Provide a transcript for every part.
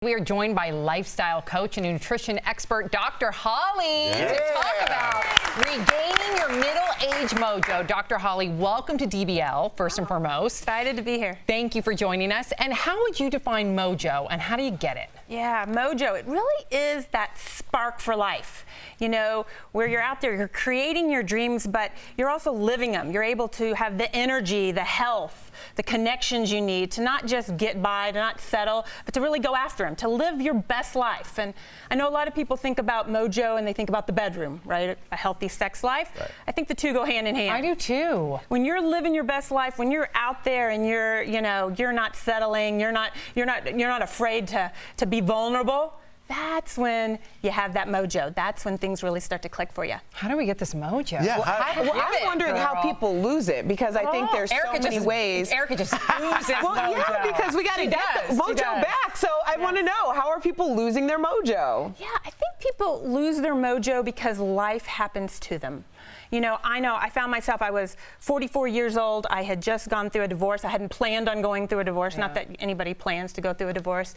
We are joined by lifestyle coach and nutrition expert, Dr. Holly, to talk about regaining your middle-age mojo. Dr. Holly, welcome to DBL, first and foremost. Excited to be here. Thank you for joining us. And how would you define mojo, and how do you get it? Yeah, mojo, it really is that spark for life. You know, where you're out there, you're creating your dreams, but you're also living them. You're able to have the energy, the health, the connections you need to not just get by, to not settle, but to really go after them, to live your best life. And I know a lot of people think about mojo and they think about the bedroom, right? A healthy sex life. Right. I think the two go hand in hand. I do too. When you're living your best life, when you're out there and you're not settling, you're not afraid to be vulnerable, that's when you have that mojo. That's when things really start to click for you. How do we get this mojo? Yeah, I'm wondering how people lose it, because I think there's so many ways. Erica just loses well, mojo. yeah, because we got to get the mojo back. So I want to know, how are people losing their mojo? Yeah, I think people lose their mojo because life happens to them. You know, I found myself, I was 44 years old. I had just gone through a divorce. I hadn't planned on going through a divorce. Not that anybody plans to go through a divorce.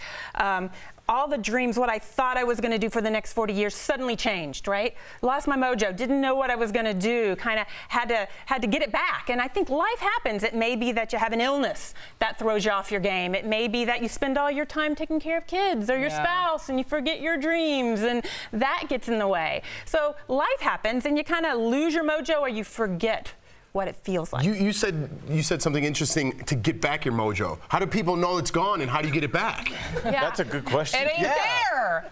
All the dreams, what I thought I was going to do for the next 40 years suddenly changed, right? Lost my mojo, didn't know what I was going to do, kind of had to get it back. And I think life happens. It may be that you have an illness that throws you off your game. It may be that you spend all your time taking care of kids or your spouse and you forget your dreams, and that gets in the way. So life happens and you kind of lose your mojo, or you forget what it feels like. You said something interesting, to get back your mojo. How do people know it's gone, and how do you get it back? Yeah. That's a good question. It ain't there.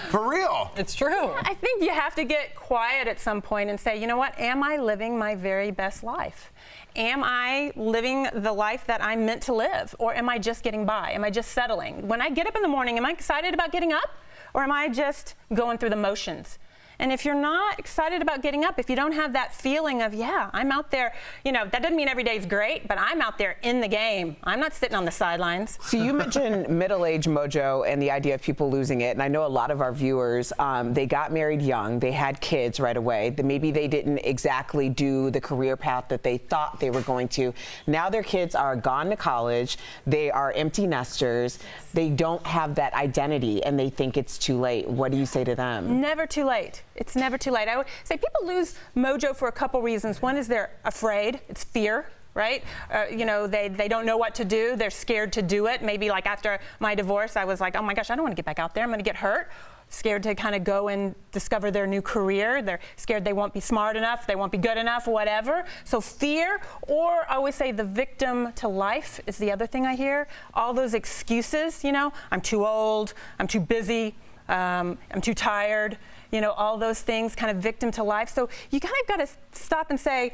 For real. It's true. I think you have to get quiet at some point and say, you know what, am I living my very best life? Am I living the life that I'm meant to live? Or am I just getting by? Am I just settling? When I get up in the morning, am I excited about getting up? Or am I just going through the motions? And if you're not excited about getting up, if you don't have that feeling of, yeah, I'm out there, you know, that doesn't mean every day is great, but I'm out there in the game. I'm not sitting on the sidelines. So you mentioned middle-age mojo and the idea of people losing it. And I know a lot of our viewers, they got married young, they had kids right away. Maybe they didn't exactly do the career path that they thought they were going to. Now their kids are gone to college, they are empty nesters, they don't have that identity, and they think it's too late. What do you say to them? Never too late. It's never too late. I would say people lose mojo for a couple reasons. One is they're afraid. It's fear, right? You know, they don't know what to do. They're scared to do it. Maybe like after my divorce, I was like, oh my gosh, I don't want to get back out there. I'm going to get hurt. Scared to kind of go and discover their new career. They're scared they won't be smart enough, they won't be good enough, whatever. So fear, or I always say the victim to life is the other thing I hear. All those excuses, you know, I'm too old, I'm too busy, I'm too tired. You know, all those things, kind of victim to life. So you kind of got to stop and say,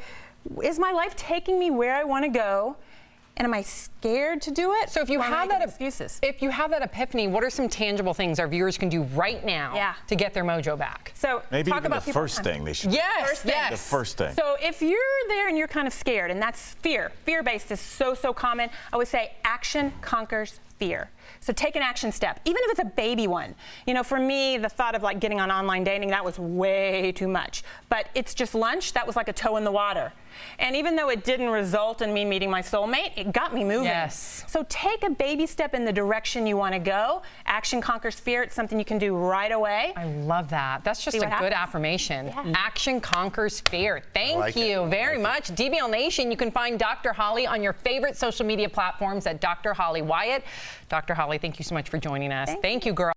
is my life taking me where I want to go? And am I scared to do it? So if you have that excuses, if you have that epiphany, what are some tangible things our viewers can do right now to get their mojo back? So maybe talk even about the first thing they should do. Yes. The first thing. So if you're there and you're kind of scared, and that's fear. Fear-based is so common. I would say action conquers fear. So take an action step, even if it's a baby one. You know, for me, the thought of like getting on online dating, that was way too much. But it's just lunch, that was like a toe in the water. And even though it didn't result in me meeting my soulmate, it got me moving. Yes. So take a baby step in the direction you want to go. Action conquers fear. It's something you can do right away. I love that. That's just a good affirmation. Yeah. Action conquers fear. Thank you very much. DBL Nation, you can find Dr. Holly on your favorite social media platforms at Dr. Holly Wyatt. Dr. Holly, thank you so much for joining us. Thank you, girl.